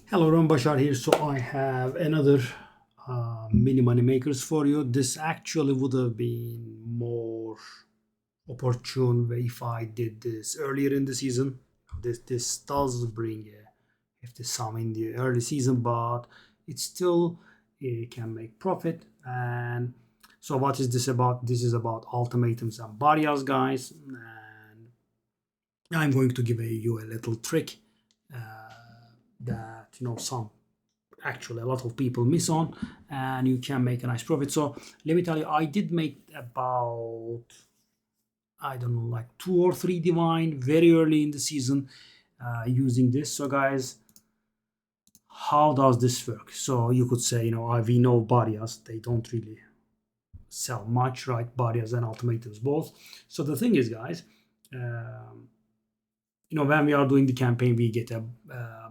Hello, Ron Bashar here. So I have another mini money makers for you. This actually would have been more opportune if I did this earlier in the season. This does bring a hefty sum in the early season, but it still can make profit. And so what is this about? This is about ultimatums and barriers, guys. And I'm going to give you a little trick that some actually a lot of people miss on, and you can make a nice profit. So let me tell you, I did make about, I don't know, like 2 or 3 divine very early in the season using this. So guys, how does this work? So you could say, we know barriers, they don't really sell much, right? Barriers and ultimatums both. So the thing is, guys, um, when we are doing the campaign, we get a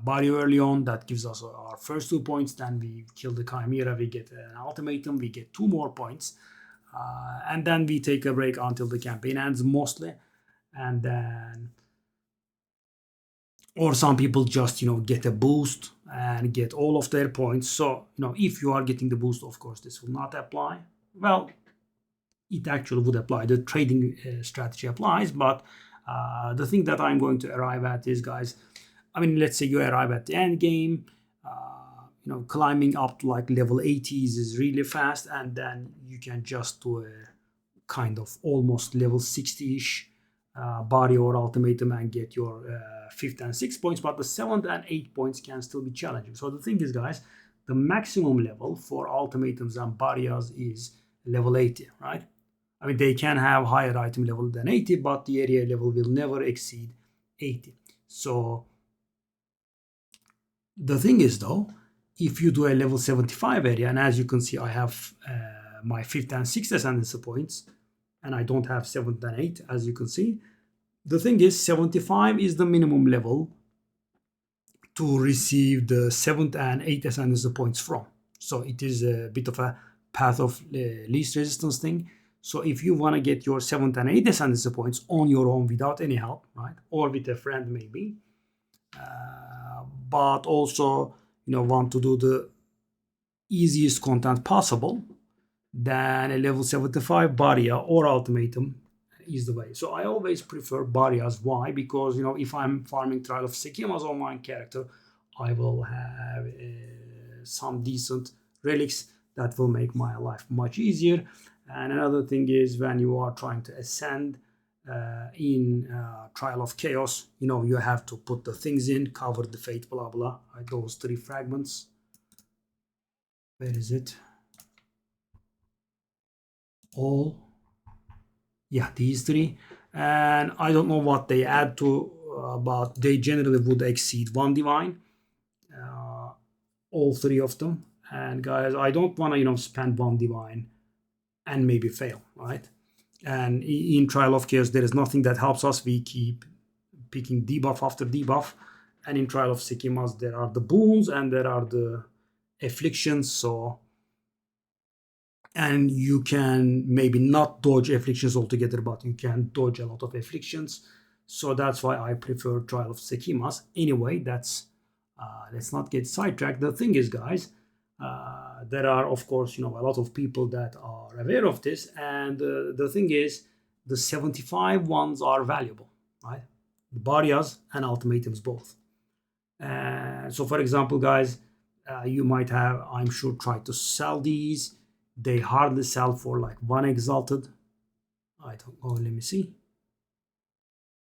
barrier early on that gives us our first 2 points. Then we kill the chimera, we get an ultimatum, we get 2 more points, and then we take a break until the campaign ends mostly. And then, or some people just get a boost and get all of their points. So if you are getting the boost, of course this will not apply. Well, it actually would apply. The trading strategy applies, but the thing that I'm going to arrive at is, guys, I mean, let's say you arrive at the end game, climbing up to like level 80s is really fast, and then you can just do a kind of almost level 60-ish body or ultimatum and get your fifth and sixth points, but the seventh and eighth points can still be challenging. So the thing is, guys, the maximum level for ultimatums and barriers is level 80, right? I mean, they can have higher item level than 80, but the area level will never exceed 80. So the thing is, though, if you do a level 75 area, and as you can see, I have my fifth and sixth ascendancy points, and I don't have seventh and eighth, as you can see. The thing is, 75 is the minimum level to receive the seventh and eighth ascendancy points from. So it is a bit of a path of least resistance thing. So if you want to get your seventh and eighth ascendancy points on your own without any help, right, or with a friend maybe, but also want to do the easiest content possible, then a level 75 barrier or ultimatum is the way. So I always prefer barriers. Why? Because if I'm farming Trial of Sekimas on my character, I will have some decent relics that will make my life much easier. And another thing is, when you are trying to ascend in Trial of Chaos, you have to put the things in, cover the fate, blah blah, right? Those 3 fragments. Where is it? All, yeah, these 3. And I don't know what they add to, but they generally would exceed 1 divine, all 3 of them. And guys, I don't want to spend 1 divine and maybe fail, right? And in Trial of Chaos, there is nothing that helps us. We keep picking debuff after debuff. And in Trial of Sekimas, there are the boons and there are the afflictions. So, and you can maybe not dodge afflictions altogether, but you can dodge a lot of afflictions. So that's why I prefer Trial of Sekimas. Anyway, that's let's not get sidetracked. The thing is, guys, there are, of course, a lot of people that are aware of this, and the thing is, the 75 ones are valuable, right? The barriers and ultimatums both. So, for example, guys, you might have, I'm sure, tried to sell these. They hardly sell for like 1 exalted. I don't know. Let me see.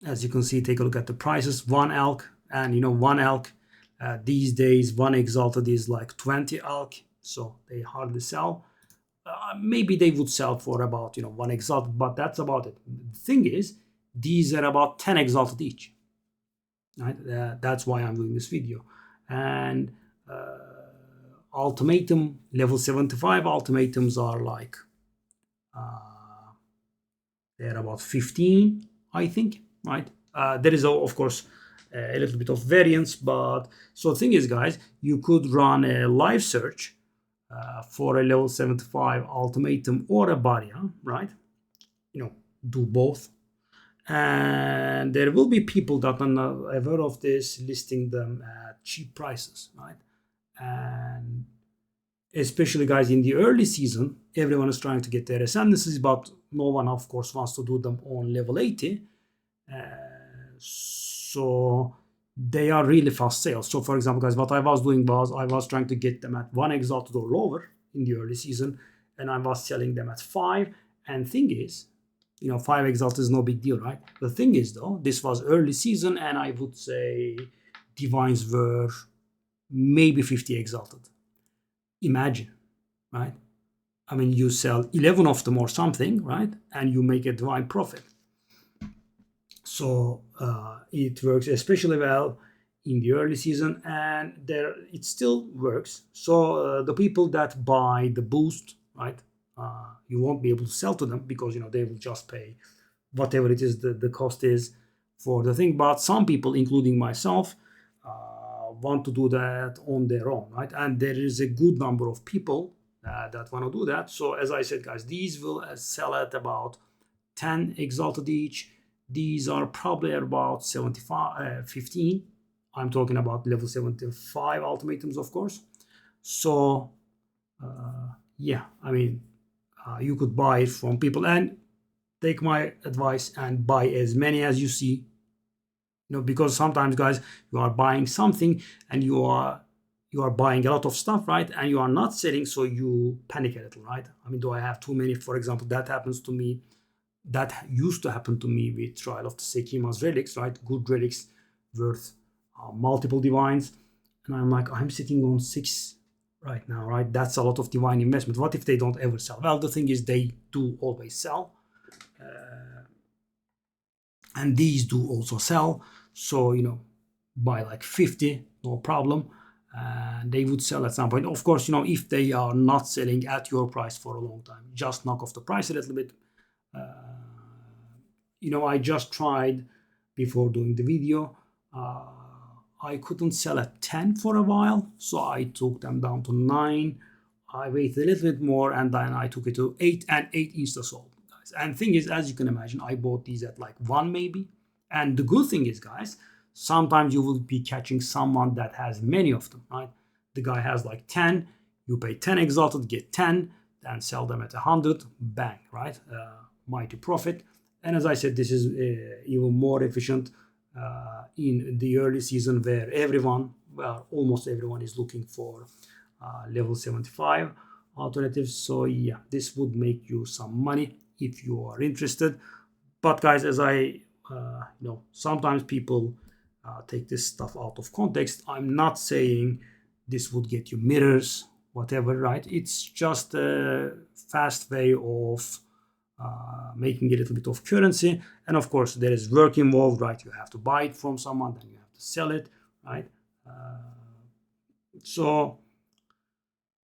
As you can see, take a look at the prices. 1 elk, and 1 elk these days, 1 exalted is like 20 elk, so they hardly sell. Maybe they would sell for about 1 exalted, but that's about it. The thing is, these are about 10 exalted each, right? That's why I'm doing this video. And ultimatum level 75 ultimatums are like they're about 15, I think, right? There is, of course, a little bit of variance, but so the thing is, guys, you could run a live search for a level 75 ultimatum or a barrier, right? Do both, And there will be people that are not aware of this listing them at cheap prices, right? And especially guys in the early season, everyone is trying to get their ascendancies, but no one of course wants to do them on level 80. So they are really fast sales. So for example guys, what I was doing was I was trying to get them at 1 exalted or lower in the early season, and I was selling them at 5. And thing is, 5 exalted is no big deal, right? The thing is though, this was early season, and I would say divines were maybe 50 exalted. Imagine, right? I mean, you sell 11 of them or something, right? And you make a divine profit. So it works especially well in the early season, and there it still works. So the people that buy the boost, right? You won't be able to sell to them because they will just pay whatever it is the cost is for the thing. But some people, including myself, want to do that on their own, right? And there is a good number of people that want to do that. So as I said, guys, these will sell at about 10 exalted each. These are probably about 75, 15. I'm talking about level 75 ultimatums, of course. So yeah, I mean, you could buy it from people, and take my advice and buy as many as you see. Because sometimes guys, you are buying something and you are buying a lot of stuff, right? And you are not selling, so you panic a little, right? I mean, do I have too many? For example, that happens to me. That used to happen to me with Trial of the Sekima's relics, right? Good relics worth multiple divines. And I'm like, I'm sitting on 6 right now, right? That's a lot of divine investment. What if they don't ever sell? Well, the thing is, they do always sell. And these do also sell. So, buy like 50, no problem. And they would sell at some point. Of course, if they are not selling at your price for a long time, just knock off the price a little bit. I just tried before doing the video. I couldn't sell at 10 for a while, so I took them down to 9. I waited a little bit more, and then I took it to 8, and 8 insta sold, guys. And the thing is, as you can imagine, I bought these at like 1 maybe. And the good thing is, guys, sometimes you will be catching someone that has many of them, right? The guy has like 10, you pay 10 exalted, get 10, then sell them at 100, bang, right? Mighty profit. And as I said, this is even more efficient in the early season, where almost everyone is looking for level 75 alternatives. So yeah, this would make you some money if you are interested. But guys, as I sometimes people take this stuff out of context. I'm not saying this would get you mirrors, whatever, right? It's just a fast way of making a little bit of currency. And of course, there is work involved, right? You have to buy it from someone, then you have to sell it, right? So,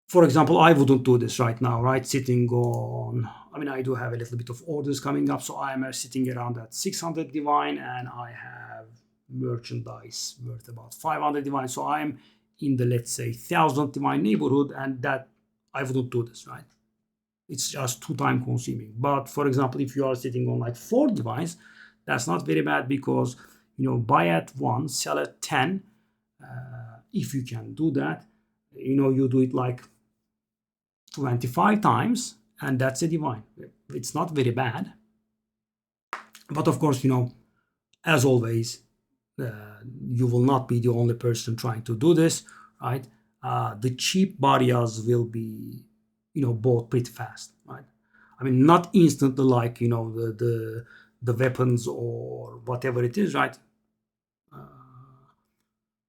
for example, I wouldn't do this right now, right? Sitting on, I mean, I do have a little bit of orders coming up, so I'm sitting around at 600 divine, and I have merchandise worth about 500 divine. So I'm in the, let's say, 1,000 divine neighborhood, and that I wouldn't do this, right? It's just too time consuming. But for example, if you are sitting on like 4 divines, that's not very bad, because buy at 1, sell at 10. If you can do that, you do it like 25 times, and that's a divine. It's not very bad. But of course, as always, you will not be the only person trying to do this, right? The cheap Baras will be bought pretty fast, right? I mean, not instantly like the weapons or whatever it is, right?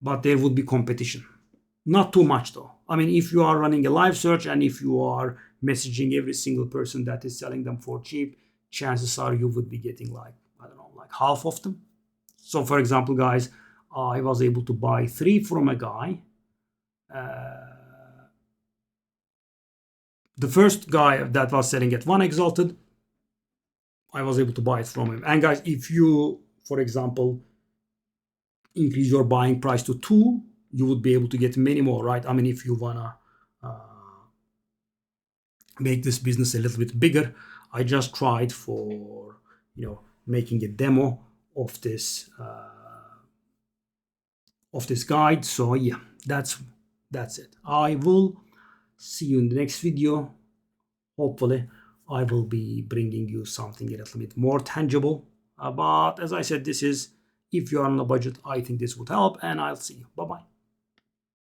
But there would be competition. Not too much though. I mean, if you are running a live search and if you are messaging every single person that is selling them for cheap, chances are you would be getting like, I don't know, like half of them. So for example, guys, I was able to buy 3 from a guy. The first guy that was selling at 1 exalted, I was able to buy it from him. And guys, if you, for example, increase your buying price to 2, you would be able to get many more, right? I mean, if you wanna make this business a little bit bigger, I just tried for making a demo of this guide. So yeah, that's it. I will see you in the next video. Hopefully I will be bringing you something a little bit more tangible, but as I said, this is, if you are on a budget, I think this would help, and I'll see you. Bye bye.